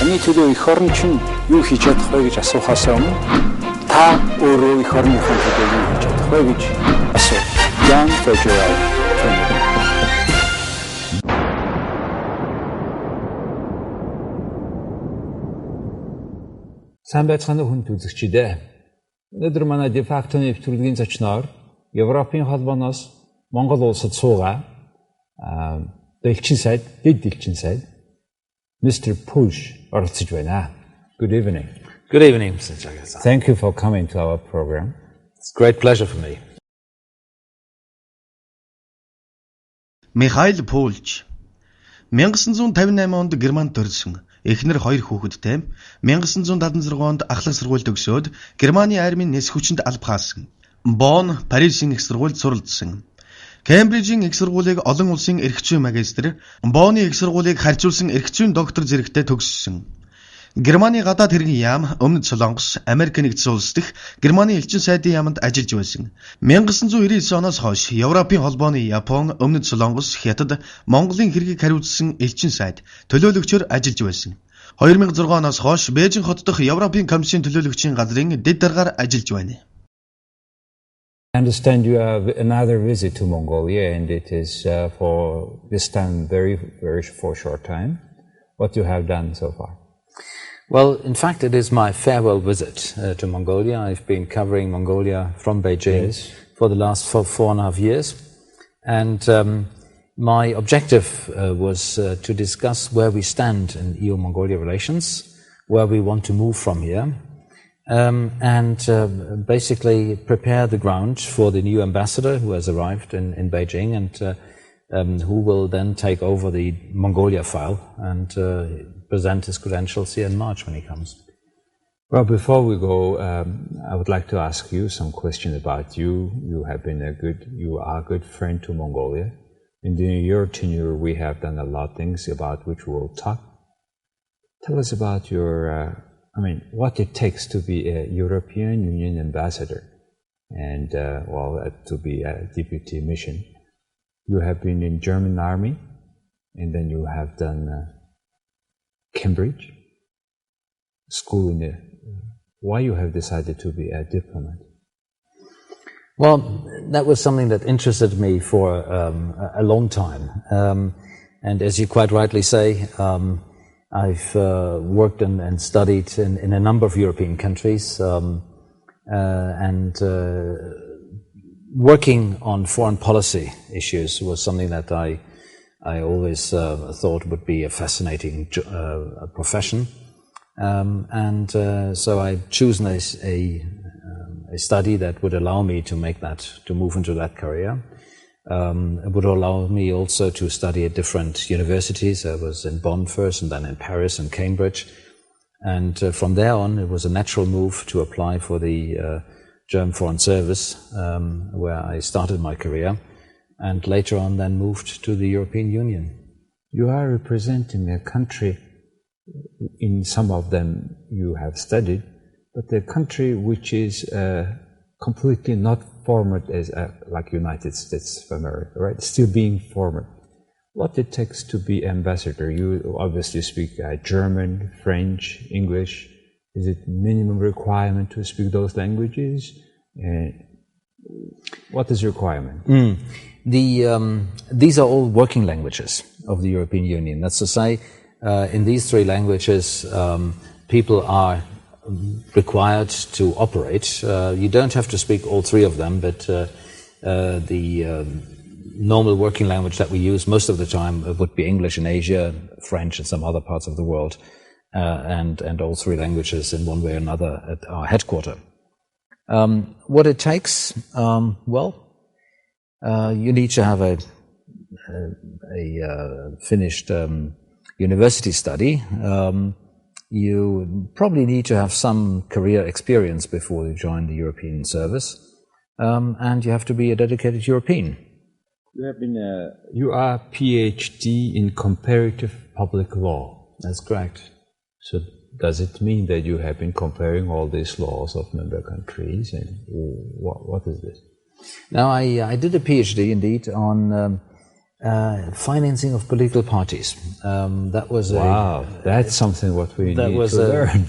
Таны төлөө эх орн чинь юу хийж чадах вэ гэж асуухаас өмнө та өөрөө эх орныхон төлөө юу хийж чадах вэ гэж асуу. Jan Federal. Сайн байцгаана хүнд үзэгчдээ. Өнөөдөр манай defacto нэвтрүүлгийн зочноор Европын холбооноос Монгол улсад суугаа дэд дэлчин сайд Mr. Pulch оролцож байна. Good evening. Good evening, Mr. Jagasar. Thank you for coming to our program. It's a great pleasure for me. Михаил Пульч 1958 онд Германд төрсөн. Эхнэр 2 хүүхэдтэй. 1976 онд ахлах сургууль төгсөөд Германы армийн нэс хүчинд алба хаасан. Бонн, Парисын их сургуульд суралцсан. Кембрижийн их сургуулийг олон улсын эрх зүйн магистр, Бонны их сургуулийг харьцуулсан эрх зүйн доктор зэрэгтэй төгссөн. Германы гадаад хэргийн яам, Өмнөд Солонгос, Америк нэгдсэн улс дэх Германы элчин сайдын яамд ажиллаж байсан. 1999 оноос хойш Европын холбооны Япон, Өмнөд Солонгос, Хятад, Монголын хэргийг хариуцсан элчин сайд төлөөлөгчөөр ажиллаж байсан. 2006 оноос хойш Бээжин хот дахь Европын комиссийн төлөөлөгчийн газрын дэд даргаар ажиллаж байна. I understand you have another visit to Mongolia, and it is for this time very for a short time. What you have done so far? Well, in fact, it is my farewell visit to Mongolia. I've been covering Mongolia from Beijing for the last 4.5 years. And my objective was to discuss where we stand in EU-Mongolia relations, where we want to move from here, and basically prepare the ground for the new ambassador who has arrived in Beijing and who will then take over the Mongolia file and present his credentials here in March when he comes. Well, before we go, I would like to ask you some questions about you. You are a good friend to Mongolia. And during your tenure, we have done a lot of things about which we'll talk. Tell us about your, what it takes to be a European Union ambassador and, to be a deputy mission. You have been in German army, and then you have done Cambridge school why you have decided to be a diplomat? Well, that was something that interested me for a long time. And as you quite rightly say, I've worked and studied in a number of European countries, and working on foreign policy issues was something that I always thought would be a fascinating profession, so I've chosen a study that would allow me to move into that career. It would allow me also to study at different universities. I was in Bonn first, and then in Paris and Cambridge, and from there on, it was a natural move to apply for the German Foreign Service, where I started my career, and later on then moved to the European Union. You are representing a country, in some of them you have studied, but a country which is completely not formed as like United States of America, right? Still being formed. What it takes to be ambassador? You obviously speak German, French, English. Is it minimum requirement to speak those languages? What is the requirement? These are all working languages of the European Union. That's to say, in these 3 languages, people are required to operate. You don't have to speak all 3 of them, but the normal working language that we use most of the time would be English in Asia, French in some other parts of the world, and all 3 languages in one way or another at our headquarters. What it takes, you need to have a finished university study. You probably need to have some career experience before you join the European service, and you have to be a dedicated European. You are PhD in comparative public law. That's correct. So does it mean that you have been comparing all these laws of member countries, and what is this? Now, I did a PhD indeed on financing of political parties. That was that's something what we need to learn.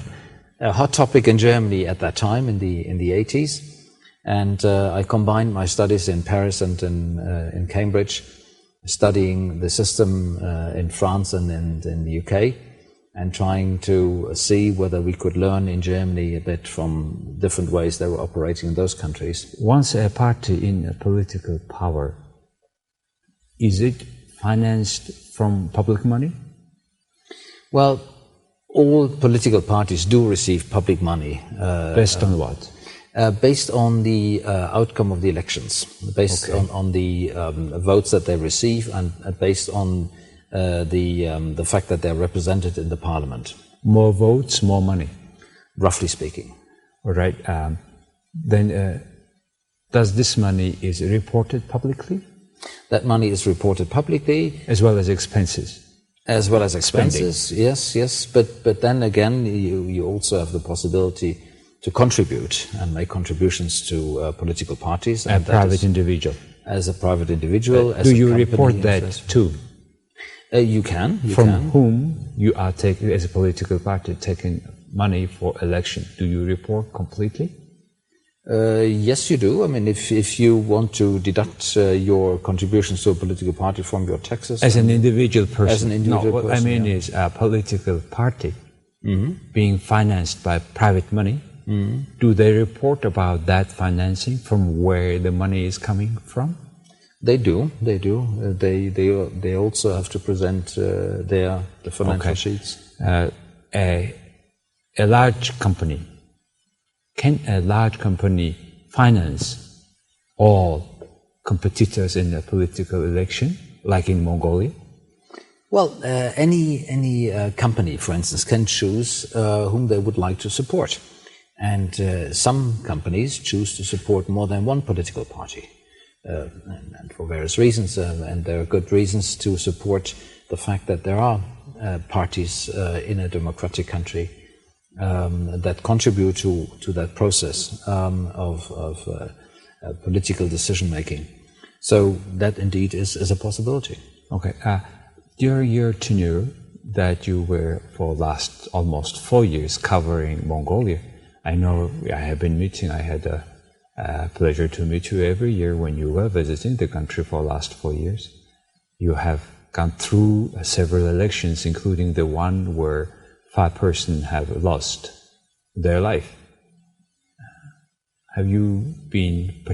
A hot topic in Germany at that time in the 80s, and I combined my studies in Paris and in Cambridge, studying the system in France and in the UK, and trying to see whether we could learn in Germany a bit from different ways they were operating in those countries. Once a party in a political power, is it financed from public money? Well, all political parties do receive public money. Based on what? Based on the outcome of the elections, based on the votes that they receive, and based on the fact that they're represented in the parliament. More votes, more money. Roughly speaking. All right. Then does this money is reported publicly? That money is reported publicly. As well as expenses? As well as expenses, spending. Yes. But then again, you also have the possibility to contribute and make contributions to political parties. A private individual. As a private individual. Do you report that too? You can. From whom you are taking, as a political party, taking money for election? Do you report completely? Yes, you do. I mean, if you want to deduct your contributions to a political party from your taxes. As an individual person. As an individual person. What I mean is a political party being financed by private money. Do they report about that financing from where the money is coming from? They do. They also have to present the financial sheets. A large company. Can a large company finance all competitors in a political election, like in Mongolia? Well, any company, for instance, can choose whom they would like to support. And some companies choose to support more than one political party, and for various reasons. And there are good reasons to support the fact that there are parties in a democratic country that contribute to that process of political decision-making. So that indeed is a possibility. Okay. During your tenure that you were for last almost 4 years covering Mongolia, I know I had a pleasure to meet you every year when you were visiting the country for the last 4 years. You have gone through several elections, including the one where 5 persons have lost their life. Have you been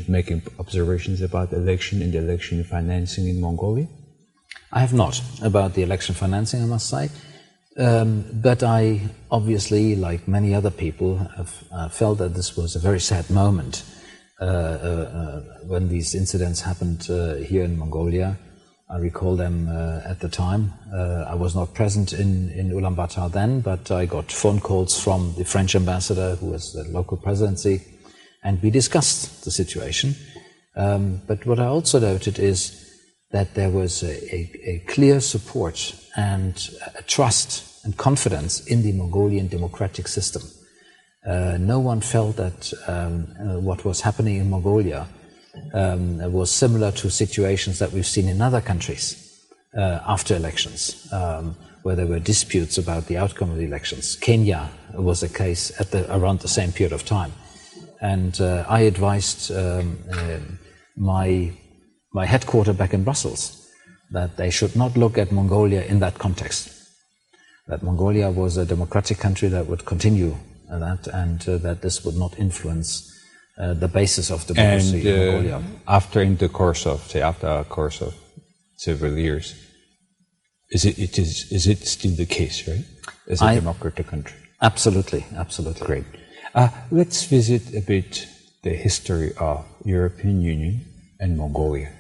making observations about the election and the election financing in Mongolia? I have not, about the election financing, I must say. But I obviously, like many other people, have felt that this was a very sad moment when these incidents happened here in Mongolia. I recall them at the time. I was not present in Ulaanbaatar then, but I got phone calls from the French ambassador, who was the local presidency, and we discussed the situation. But what I also noted is that there was a clear support and a trust and confidence in the Mongolian democratic system. No one felt that what was happening in Mongolia was similar to situations that we've seen in other countries after elections, where there were disputes about the outcome of the elections. Kenya was a case around the same period of time. And I advised my headquarters back in Brussels that they should not look at Mongolia in that context. That Mongolia was a democratic country that would continue that, and that this would not influence the basis of democracy in Mongolia. After a course of several years, is it still the case, right? As a democratic country? Absolutely. Great. Let's visit a bit the history of European Union and Mongolia.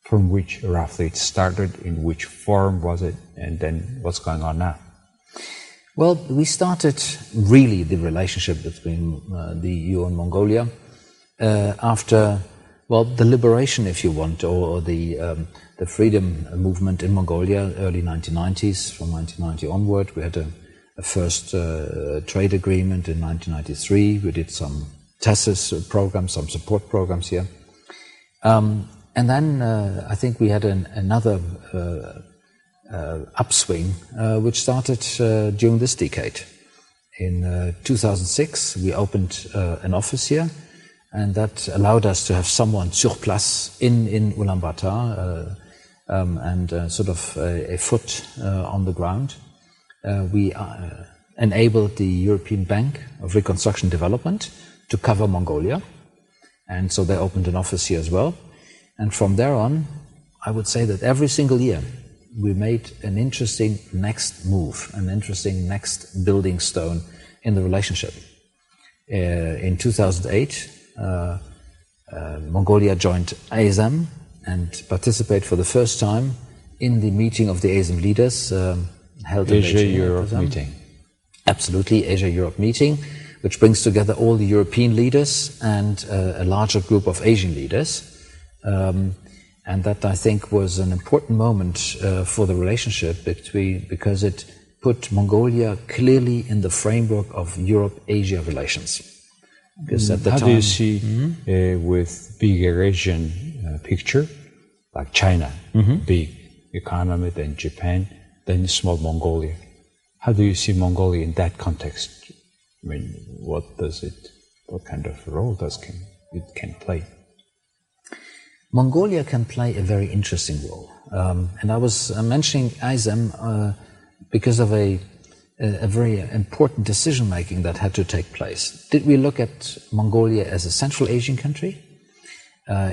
From which roughly it started, in which form was it, and then what's going on now? Well, we started really the relationship between the EU and Mongolia after, the liberation, if you want, or the freedom movement in Mongolia, early 1990s. From 1990 onward, we had a first trade agreement in 1993. We did some TASIS programs, some support programs here. And then I think we had another upswing, which started during this decade. In 2006, we opened an office here, and that allowed us to have someone sur place in Ulaanbaatar and sort of a foot on the ground. We enabled the European Bank of Reconstruction Development to cover Mongolia, and so they opened an office here as well. And from there on, I would say that every single year we made an interesting next move, an interesting next building stone in the relationship. In 2008, Mongolia joined ASEM and participated for the first time in the meeting of the ASEM leaders held in Asia-Europe meeting. Absolutely, Asia-Europe meeting, which brings together all the European leaders and a larger group of Asian leaders. And that, I think, was an important moment for the relationship because it put Mongolia clearly in the framework of Europe-Asia relations. Because at the How time, do you see with bigger Asian picture, like China, big economy, then Japan, then small Mongolia? How do you see Mongolia in that context? I mean, what kind of role it can play? Mongolia can play a very interesting role. And I was mentioning ASEM because of a very important decision-making that had to take place. Did we look at Mongolia as a Central Asian country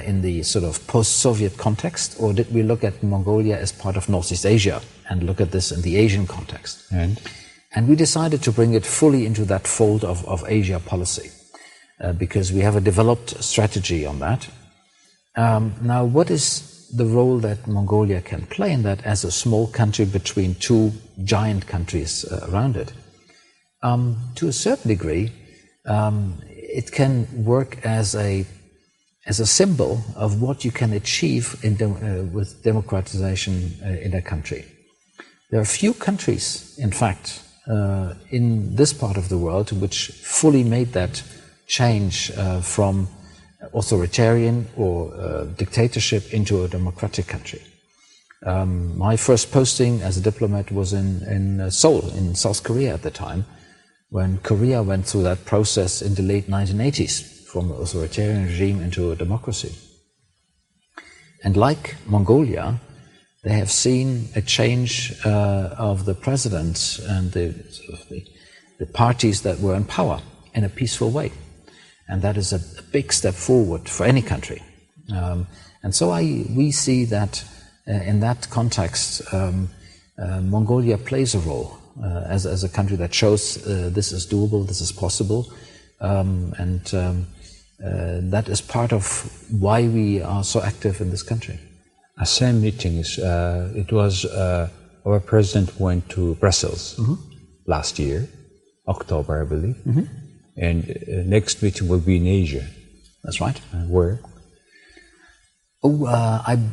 in the sort of post-Soviet context, or did we look at Mongolia as part of Northeast Asia and look at this in the Asian context? And we decided to bring it fully into that fold of Asia policy because we have a developed strategy on that. Now, what is the role that Mongolia can play in that as a small country between two giant countries around it? To a certain degree, it can work as a symbol of what you can achieve with democratization in a country. There are few countries, in fact, in this part of the world which fully made that change from authoritarian or dictatorship into a democratic country. My first posting as a diplomat was in Seoul, in South Korea at the time, when Korea went through that process in the late 1980s, from an authoritarian regime into a democracy. And like Mongolia, they have seen a change of the president and the parties that were in power in a peaceful way. And that is a big step forward for any country. And so we see that in that context, Mongolia plays a role as a country that shows this is doable, this is possible, and that is part of why we are so active in this country. ASEM meetings, it was our president went to Brussels last year, October, I believe. And next meeting will be in Asia. That's right. Where? I'm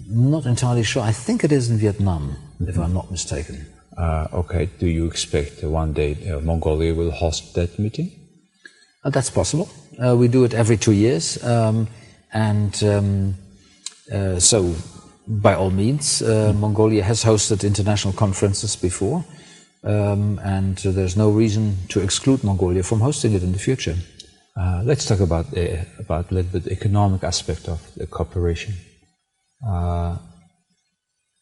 not entirely sure. I think it is in Vietnam, if I'm not mistaken. Okay. Do you expect one day Mongolia will host that meeting? That's possible. We do it every 2 years. So, by all means, Mongolia has hosted international conferences before. And there's no reason to exclude Mongolia from hosting it in the future. Let's talk about a little bit the economic aspect of the cooperation. A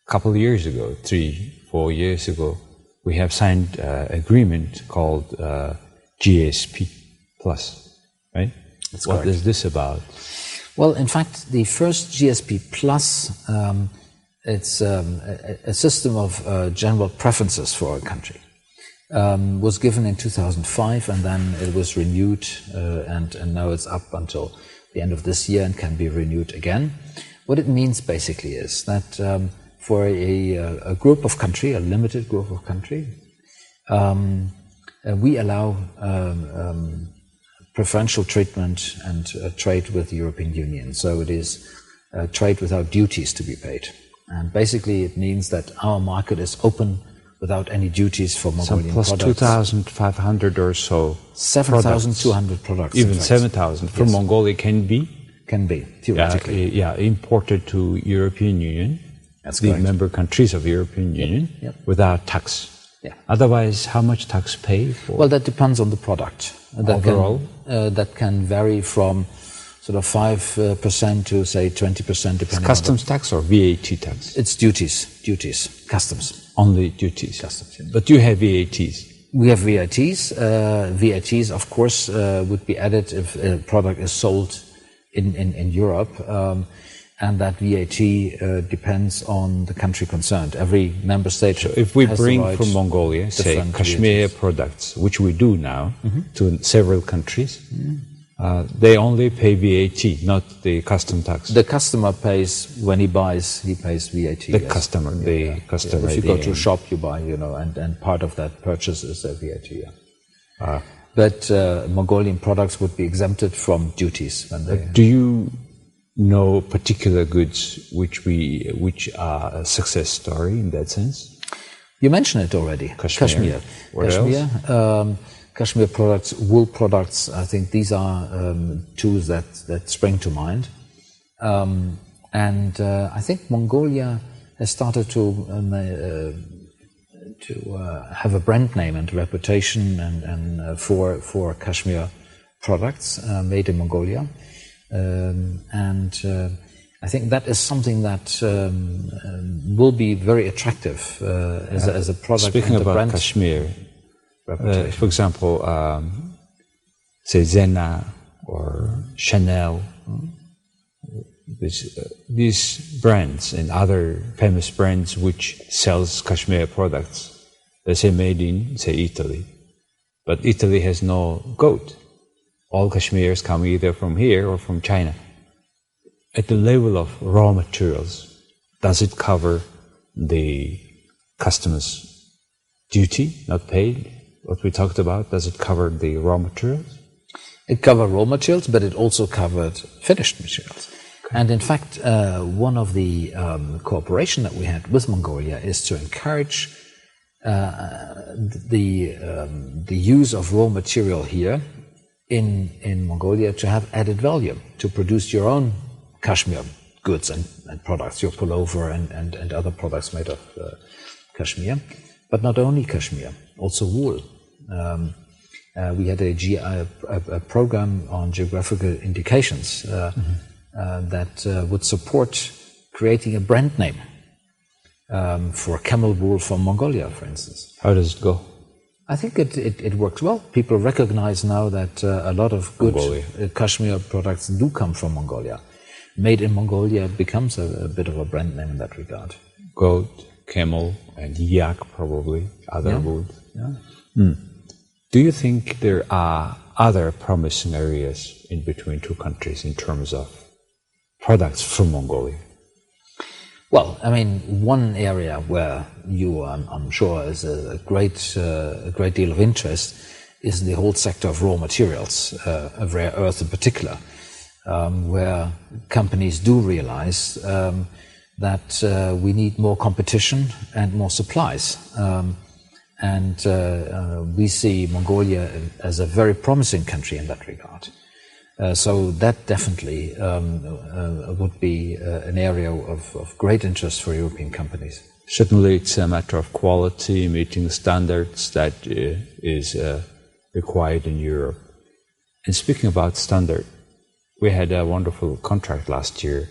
couple of years ago, 3-4 years ago, we have signed an agreement called GSP Plus, right? That's what correct. is this about? Well, in fact, the first GSP Plus, it's a system of general preferences for a country. Was given in 2005, and then it was renewed, and now it's up until the end of this year and can be renewed again. What it means basically is that for a group of country, a limited group of country, we allow preferential treatment and trade with the European Union. So it is trade without duties to be paid. And basically it means that our market is open without any duties for Mongolian plus products. 2,500 or so 7,200 products. Even 7,000 from Mongolia can be can be, theoretically. Imported to European Union, That's the correct. member countries of European Union, Yep. without tax. Yeah. Otherwise, how much tax pay for? Well, that depends on the product. Overall? That can vary from sort of 5% to, say, 20%, depending Customs tax or VAT tax? It's duties, customs. Only duties. Customs, yeah. But you have VATs. We have VATs. VATs, of course, would be added if a product is sold in Europe. And that VAT depends on the country concerned. Every member state So if we has the bring right from Mongolia, say, different Kashmir VATs. products, which we do now, to several countries, they only pay VAT, not the custom tax. The customer pays, when he buys, he pays VAT. The yes. customer, the customer. If you go to a shop, you buy, and part of that purchase is a VAT, But Mongolian products would be exempted from duties when they... Do you know particular goods which are a success story in that sense? You mentioned it already. Kashmir. What Kashmir. Kashmir products, wool products, I think these are two that spring to mind. And I think Mongolia has started to have a brand name and reputation and for Kashmir products made in Mongolia. And I think that is something that will be very attractive as a product. Speaking and the about brand Kashmir, reputation. for example, say Zena or Chanel, these brands and other famous brands which sells Kashmir products, they say made in, say, Italy. But Italy has no goat. All Kashmirs come either from here or from China. At the level of raw materials, does it cover the customs duty not paid? What we talked about, does it cover the raw materials? It covered raw materials, but it also covered finished materials. Okay. And in fact, one of the cooperation that we had with Mongolia is to encourage the use of raw material here in Mongolia to have added value, to produce your own Kashmir goods and products, your pullover and other products made of Kashmir. But not only Kashmir, also wool. We had a program on geographical indications that would support creating a brand name for camel wool from Mongolia, for instance. How does it go? I think it works well. People recognize now that a lot of good Kashmir products do come from Mongolia. Made in Mongolia becomes a bit of a brand name in that regard. Goat, camel, and yak, probably, other wood. Yeah. Do you think there are other promising areas in between two countries in terms of products from Mongolia? Well, I mean, one area where you, I'm sure, is a great deal of interest is the whole sector of raw materials, of rare earth in particular, where companies do realize that we need more competition and more supplies. And we see Mongolia as a very promising country in that regard. So that definitely would be an area of great interest for European companies. Certainly it's a matter of quality, meeting standards that is required in Europe. And speaking about standard, we had a wonderful contract last year.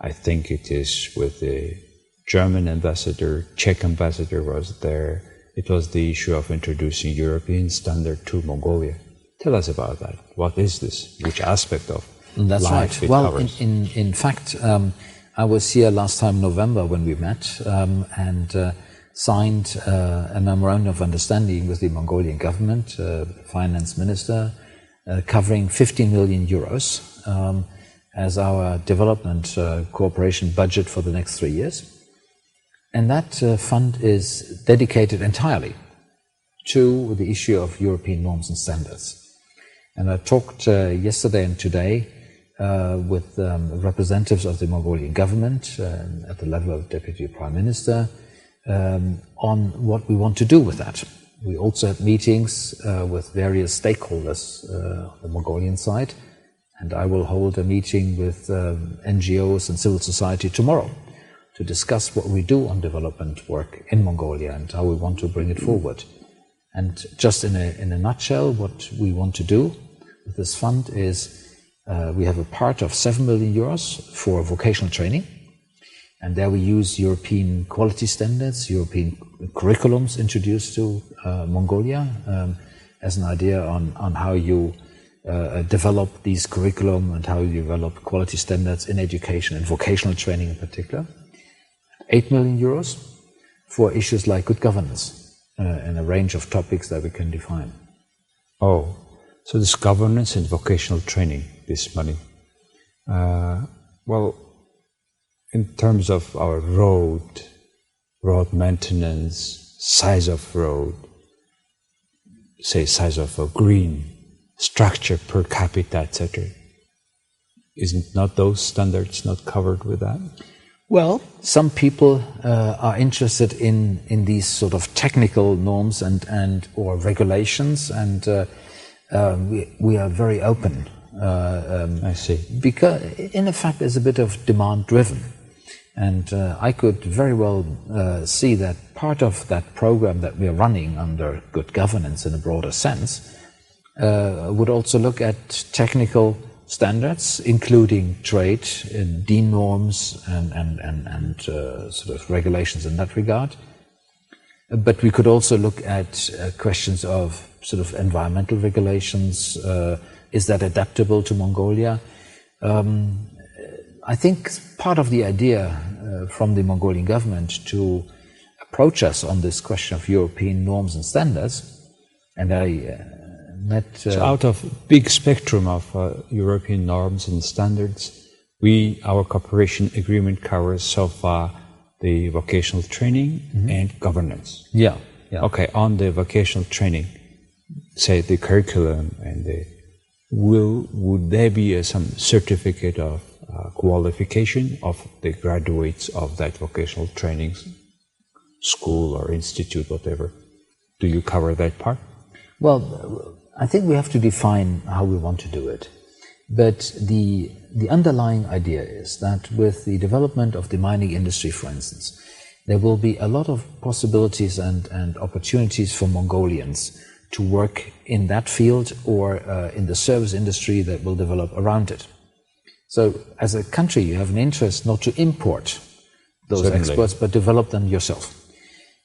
I think it is with the German ambassador, Czech ambassador was there. It was the issue of introducing European standard to Mongolia. Tell us about that. What is this? Which aspect of That's life right. it Well, covers? in fact, I was here last time, November, when we met, and signed a memorandum of understanding with the Mongolian government, finance minister, covering 15 million euros as our development cooperation budget for the next 3 years. And that fund is dedicated entirely to the issue of European norms and standards. And I talked yesterday and today with representatives of the Mongolian government at the level of Deputy Prime Minister on what we want to do with that. We also had meetings with various stakeholders on the Mongolian side, And I will hold a meeting with NGOs and civil society tomorrow to discuss what we do on development work in Mongolia and how we want to bring it forward. And just in a nutshell, what we want to do with this fund is we have a part of 7 million euros for vocational training. And there we use European quality standards, European curriculums introduced to Mongolia as an idea on how you develop these curriculum and how you develop quality standards in education and vocational training in particular. 8 million euros for issues like good governance and a range of topics that we can define. Oh, so this governance and vocational training, this money. Well, in terms of our road maintenance, size of road, say size of a green, structure per capita, etc. Isn't not those standards not covered with that? Well, some people are interested in these sort of technical norms and or regulations, and we are very open. I see. Because in effect, there's a bit of demand driven, and I could very well see that part of that program that we are running under good governance in a broader sense would also look at technical standards, including trade, DIN norms, and sort of regulations in that regard. But we could also look at questions of sort of environmental regulations. Is that adaptable to Mongolia? I think part of the idea from the Mongolian government to approach us on this question of European norms and standards, and I so out of big spectrum of European norms and standards, our cooperation agreement covers so far the vocational training and governance. Yeah. Okay, on the vocational training, say the curriculum and would there be some certificate of qualification of the graduates of that vocational training school or institute, whatever? Do you cover that part? Well, I think we have to define how we want to do it. But the underlying idea is that with the development of the mining industry, for instance, there will be a lot of possibilities and opportunities for Mongolians to work in that field or in the service industry that will develop around it. So as a country, you have an interest not to import those experts, but develop them yourself.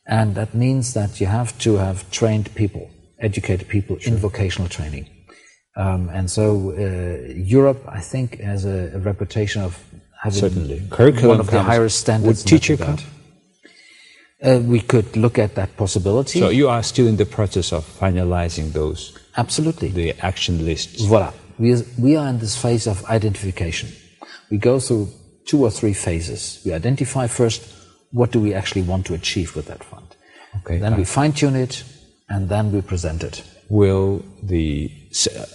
And that means that you have to have trained people, educated people in vocational training. And so Europe, I think, has a reputation of having one of the highest standards. Would teacher come? We could look at that possibility. So you are still in the process of finalizing those? Absolutely. The action lists? Voila. We are in this phase of identification. We go through 2 or 3 phases. We identify first, what do we actually want to achieve with that fund? Okay. Then we fine-tune it, and then we present it. Will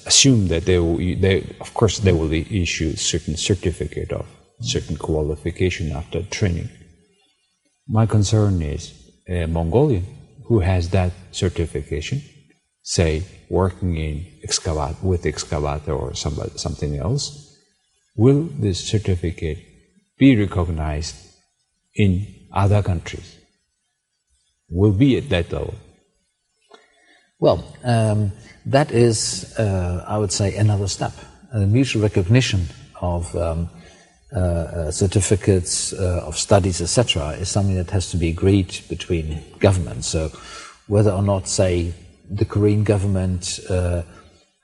assume that they will issue certain certificate of certain qualification after training. My concern is a Mongolian who has that certification, say working in with excavator or something else, will this certificate be recognized in other countries? Will be at that level? Well, that is, I would say, another step. Mutual recognition of certificates of studies, etc., is something that has to be agreed between governments. So whether or not, say, the Korean government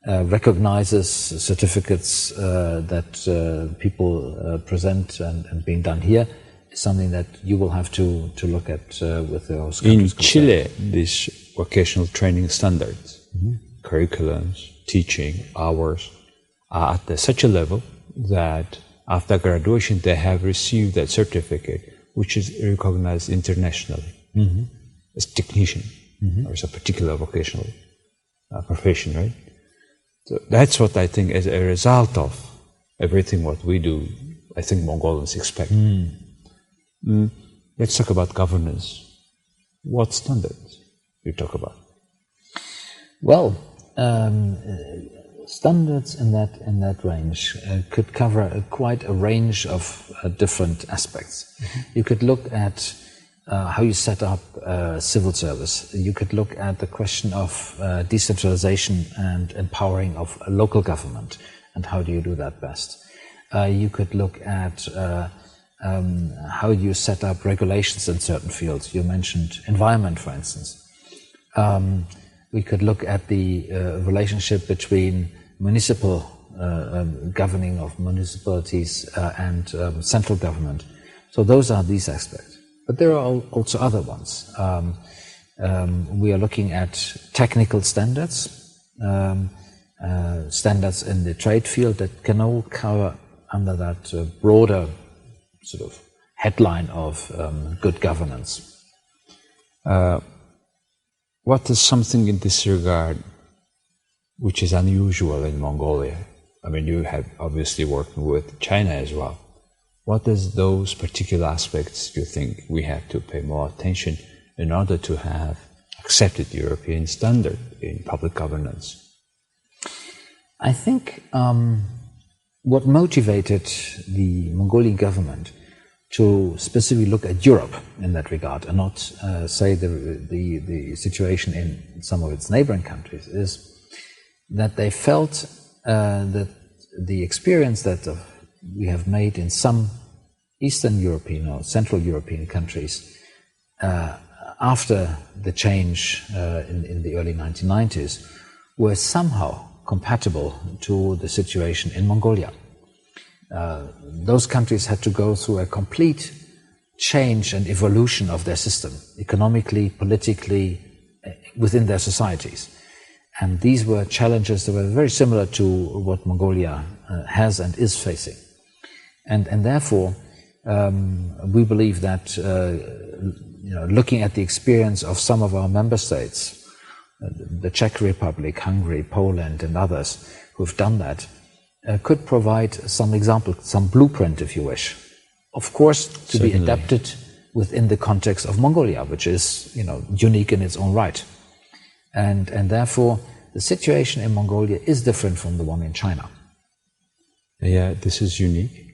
recognizes certificates that people present and being done here is something that you will have to look at with those countries. In Chile, these vocational training standards, curriculums, teaching, hours, are at such a level that after graduation they have received that certificate, which is recognized internationally as technician or as a particular vocational profession, right? So that's what I think, as a result of everything what we do, I think Mongolians expect. Let's talk about governance. What standards you talk about? Well, standards in that range could cover quite a range of different aspects. You could look at how you set up civil service. You could look at the question of decentralization and empowering of local government, and how do you do that best. You could look at how you set up regulations in certain fields. You mentioned environment, for instance. We could look at the relationship between municipal governing of municipalities and central government. So those are these aspects. But there are also other ones. We are looking at technical standards, standards in the trade field that can all cover under that broader sort of headline of good governance. What is something in this regard which is unusual in Mongolia? I mean, you have obviously working with China as well. What is those particular aspects you think we have to pay more attention in order to have accepted European standard in public governance? I think what motivated the Mongolian government to specifically look at Europe in that regard and not say the situation in some of its neighboring countries is that they felt that the experience that we have made in some Eastern European or Central European countries after the change in the early 1990s were somehow compatible to the situation in Mongolia. Those countries had to go through a complete change and evolution of their system, economically, politically, within their societies. And these were challenges that were very similar to what Mongolia has and is facing. And therefore, we believe that looking at the experience of some of our member states, the Czech Republic, Hungary, Poland, and others who have done that, could provide some example, some blueprint, if you wish. Of course, to Certainly. be adapted within the context of Mongolia, which is, unique in its own right. And therefore, the situation in Mongolia is different from the one in China. Yeah, this is unique.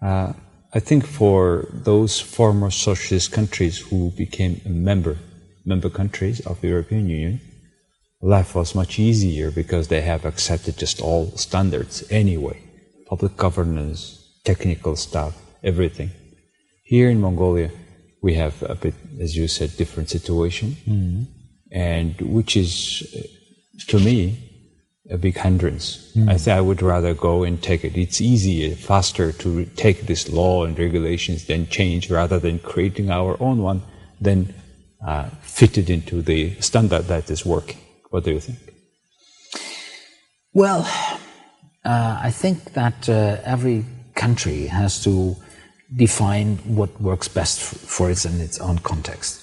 I think for those former socialist countries who became member countries of the European Union, life was much easier because they have accepted just all standards anyway. Public governance, technical stuff, everything. Here in Mongolia, we have a bit, as you said, different situation, and which is, to me, a big hindrance. I think I would rather go and take it. It's easier, faster to take this law and regulations than change, rather than creating our own one, then fit it into the standard that is working. What do you think? Well, I think that every country has to define what works best for it in its own context.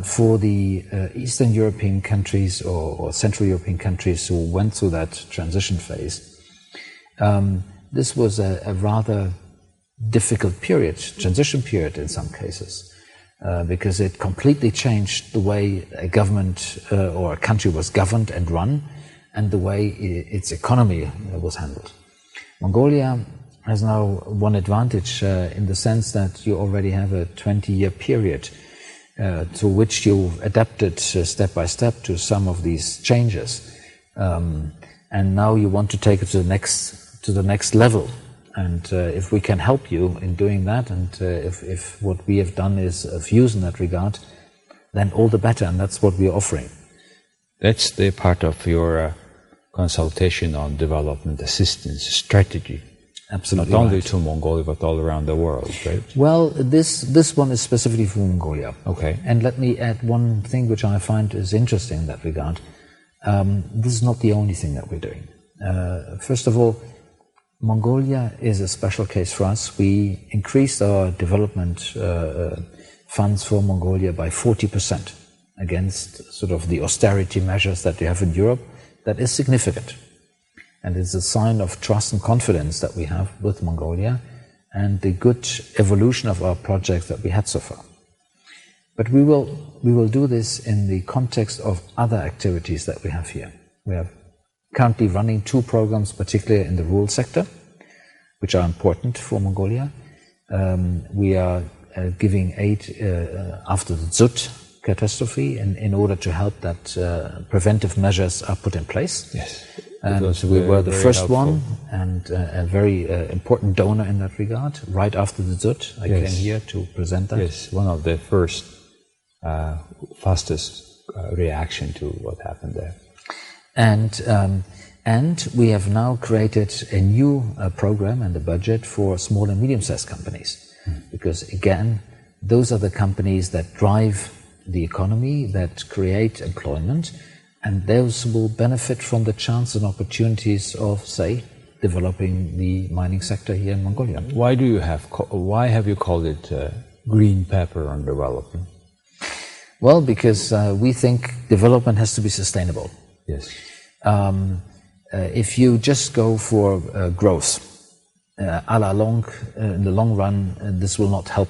For the Eastern European countries or Central European countries who went through that transition phase, this was a rather difficult transition period in some cases, because it completely changed the way a government or a country was governed and run, and the way its economy was handled. Mongolia has now one advantage in the sense that you already have a 20-year period to which you've adapted step by step to some of these changes, and now you want to take it to the next level. And if we can help you in doing that, and if what we have done is of use in that regard, then all the better, and that's what we are offering. That's the part of your consultation on development assistance strategy. Absolutely. Not only right. to Mongolia, but all around the world, right? Well, this one is specifically for Mongolia. Okay. And let me add one thing which I find is interesting in that regard. This is not the only thing that we're doing. First of all, Mongolia is a special case for us. We increased our development funds for Mongolia by 40% against sort of the austerity measures that we have in Europe. That is significant. And it's a sign of trust and confidence that we have with Mongolia and the good evolution of our projects that we had so far. But we will do this in the context of other activities that we have here. We have currently running 2 programs, particularly in the rural sector, which are important for Mongolia. We are giving aid after the Dzut catastrophe in order to help that preventive measures are put in place. Yes. And we were the first one and a very important donor in that regard. Right after the Dzut, I came here to present that. Yes, one of the first, fastest reaction to what happened there. And we have now created a new program and a budget for small and medium-sized companies. Because again, those are the companies that drive the economy, that create employment, and those will benefit from the chance and opportunities of, say, developing the mining sector here in Mongolia. Why have you called it green paper on development? Well, because we think development has to be sustainable. Yes. If you just go for growth, in the long run, this will not help,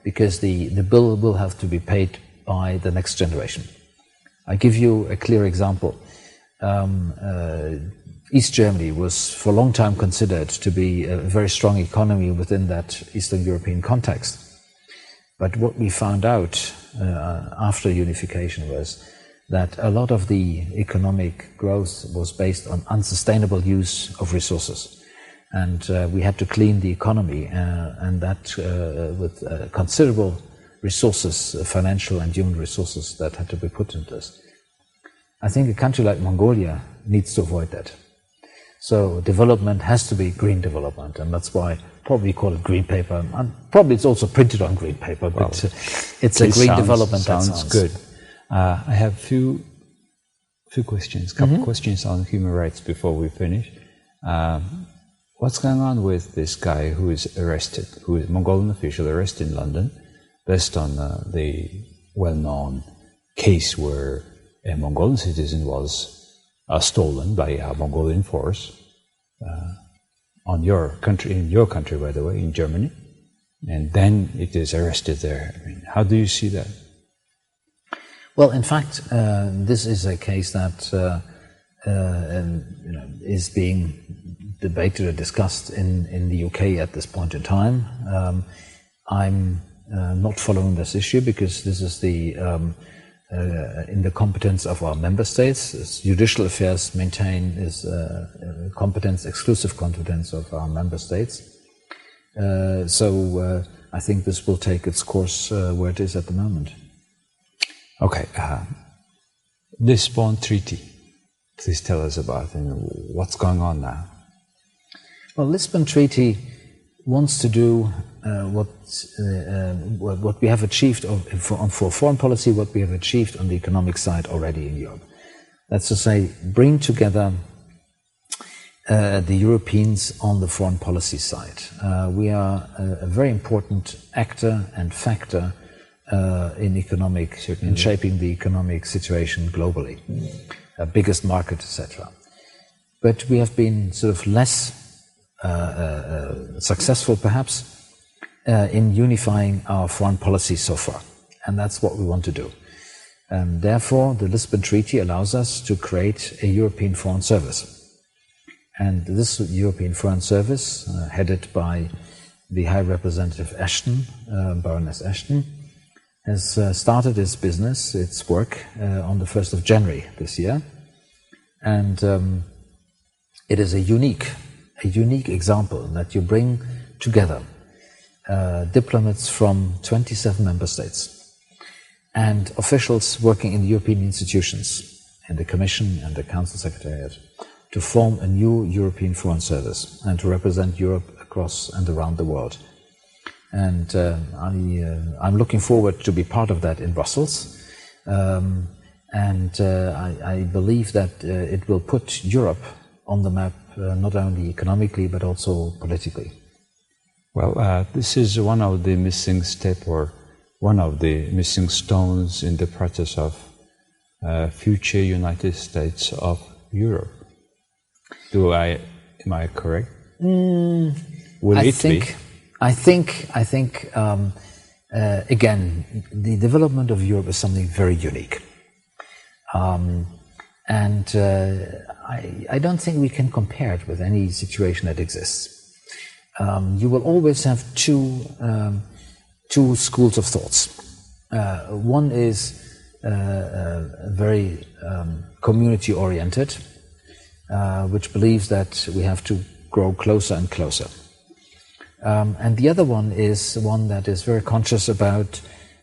because the bill will have to be paid by the next generation. I give you a clear example. East Germany was for a long time considered to be a very strong economy within that Eastern European context. But what we found out after unification was that a lot of the economic growth was based on unsustainable use of resources. And we had to clean the economy, and that with considerable resources, financial and human resources, that had to be put into this. I think a country like Mongolia needs to avoid that. So development has to be green development, and that's why probably call it green paper. And probably it's also printed on green paper, but it's a green development. Sounds good. I have few questions, couple questions on human rights before we finish. What's going on with this guy who is arrested, who is a Mongolian official arrested in London, based on the well-known case where a Mongolian citizen was stolen by a Mongolian force in your country, by the way, in Germany, and then it is arrested there. I mean, how do you see that? Well, in fact, this is a case that is being debated or discussed in the UK at this point in time. I'm not following this issue because this is in the competence of our member states. Judicial affairs is exclusive competence of our member states. So I think this will take its course where it is at the moment. Okay, Lisbon Treaty. Please tell us about what's going on now. Well, Lisbon Treaty wants to do what we have achieved for foreign policy, what we have achieved on the economic side already in Europe. That's to say, bring together the Europeans on the foreign policy side. We are a very important actor and factor in shaping the economic situation globally, biggest market, etc. But we have been sort of less successful, perhaps, in unifying our foreign policy so far, and that's what we want to do. Therefore, the Lisbon Treaty allows us to create a European Foreign Service. And this European Foreign Service, headed by the High Representative Ashton, Baroness Ashton, has started its business, its work, on the 1st of January this year. And it is a unique example that you bring together diplomats from 27 member states and officials working in European institutions, in the Commission and the Council Secretariat, to form a new European Foreign Service and to represent Europe across and around the world. And I'm looking forward to be part of that in Brussels. I believe that it will put Europe on the map, not only economically but also politically. Well, this is one of the missing step, or one of the missing stones in the process of future United States of Europe. Am I correct? I think again, the development of Europe is something very unique. And I don't think we can compare it with any situation that exists. You will always have two schools of thoughts. One is very community-oriented, which believes that we have to grow closer and closer. And the other one is one that is very conscious about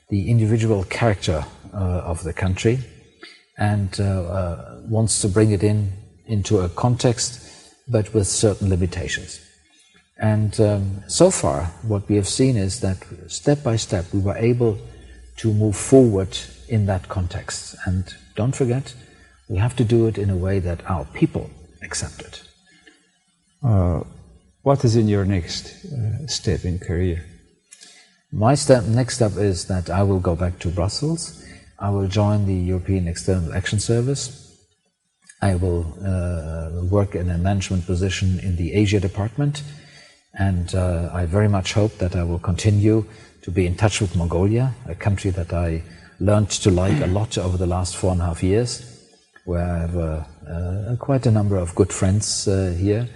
the individual character of the country and wants to bring it into a context, but with certain limitations. And so far, what we have seen is that step by step we were able to move forward in that context. And don't forget, we have to do it in a way that our people accept it. What is in your next step in career? My next step is that I will go back to Brussels. I will join the European External Action Service. I will work in a management position in the Asia department. And I very much hope that I will continue to be in touch with Mongolia, a country that I learned to like a lot over the last 4.5 years, where I have quite a number of good friends here.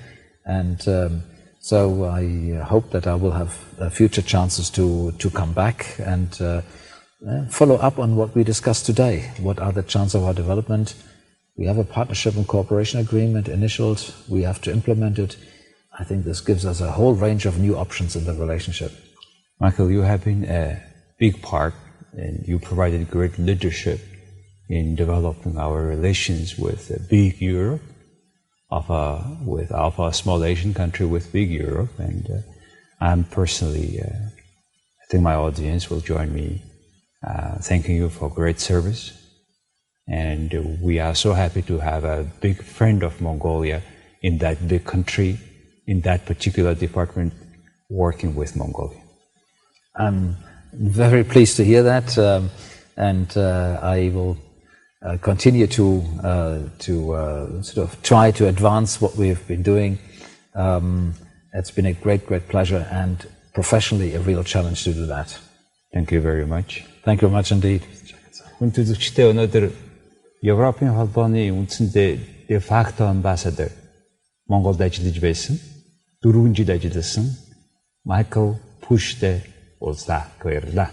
And so I hope that I will have future chances to come back and follow up on what we discussed today. What are the chances of our development? We have a partnership and cooperation agreement initialed. We have to implement it. I think this gives us a whole range of new options in the relationship. Michael, you have been a big part and you provided great leadership in developing our relations with big Europe, of a small Asian country with big Europe. And I'm personally, I think my audience will join me thanking you for great service. And we are so happy to have a big friend of Mongolia in that big country, in that particular department, working with Mongolia. I'm very pleased to hear that, and I will continue to sort of try to advance what we have been doing. It's been a great pleasure, and professionally a real challenge to do that. Thank you very much. Thank you very much indeed. Хүн үзэгчдээ өнөөдөр Европын холбооны үндсэндээ defacto ambassador Монголд ажиллаж байсан, 4 жил ажилласан Michael Pulch.Deputy уулзлаа. Баярлалаа.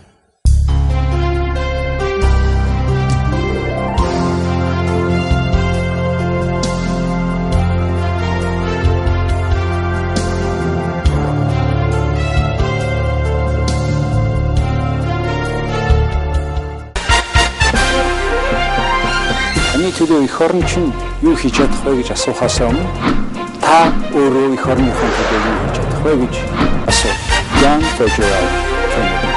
Таны төлөө эх орн чинь юу хийж чадах вэ гэж асуухаас өмнө та өөрөө эх орныхон төлөө юу хийж чадах вэ гэж асуу. Young Federal